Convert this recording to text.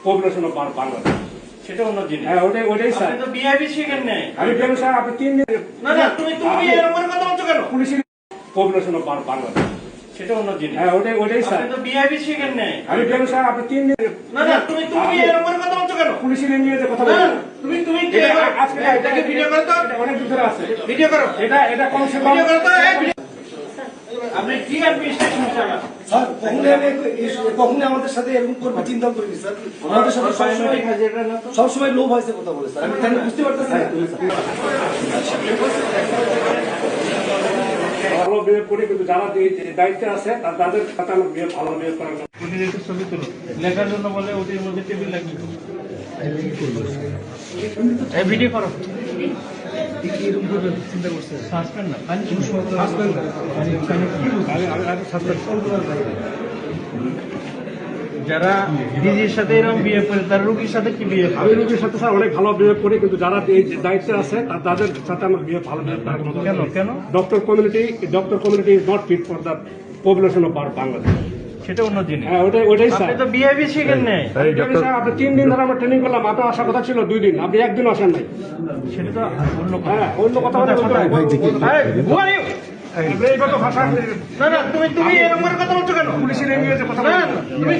Population of Bangladesh. সেটা অন্য জিনিস। হ্যাঁ, ওটাই স্যার। আপনি তো বিআইবি শিখেন নাই। আমি কেন স্যার, আপনি 3 দিন না তুমি এরকম কথা বলছো কেন? পুলিশের পপুলেশন অফ বাংলাদেশ। সেটা অন্য জিনিস। হ্যাঁ, ওটাই স্যার। আপনি তো বিআইবি শিখেন নাই। আমি কেন স্যার, আপনি 3 দিন না তুমি এরকম কথা বলছো কেন? পুলিশের নিয়ে যে কথা না বলেন। তুমি আজকে এটাকে ভিডিও করো তো। অনেক দিন ধরে আছে। ভিডিও করো। এটা কম সে কম ভিডিও করো তো। আপনি কি অ্যাডমিনিস্ট্রেশন চালান? স্যার কখনই আমাদের সাথে এরকম করবে চিন্তা করিনি স্যার। আমাদের সাথে সবসময় লো ভয়েসে কথা বলে স্যার। আমি তাই বুঝতে পারতেছি না। ভালো বিহেভ করি, কিন্তু যারা দায়িত্বে আছে তাদের সাথে আমার ভালো বিহেভ করার জন্য। ছবি তুলো লেখার জন্য বলে ওটির মধ্যে টেবিল লাগবে। এই ভিডিও করো। এরকম করবে চিন্তা করছে সাসপেন্ড না যারা ডিজির সাথে এরকম বিয়ে করে তার রোগীর সাথে কি বিয়ে? আমি রোগীর সাথে স্যার অনেক ভালো বিহেভ করি, কিন্তু যারা দায়িত্বে আছে তাদের সাথে আমার ভালো বিহেভ করার জন্য। কেন? Doctor community is not fit for the population of Bangladesh. সেটা অন্য জিনিস। হ্যাঁ, ওটাই স্যার। আপনি তো বিআইবি শিখেন নাই। স্যার, আপনি 3 দিন ধরে আমরা ট্রেনিং করলাম, আপনার আসার কথা ছিল 2 দিন, আপনি একদিন আসেন নাই। সেটা তো অন্য কথা। হ্যাঁ, অন্য কথা বলে এইভাবে ভাষা না তুমি এরকম কথা বলছো কেন? পুলিশের নিয়ে যে কথা না তুমি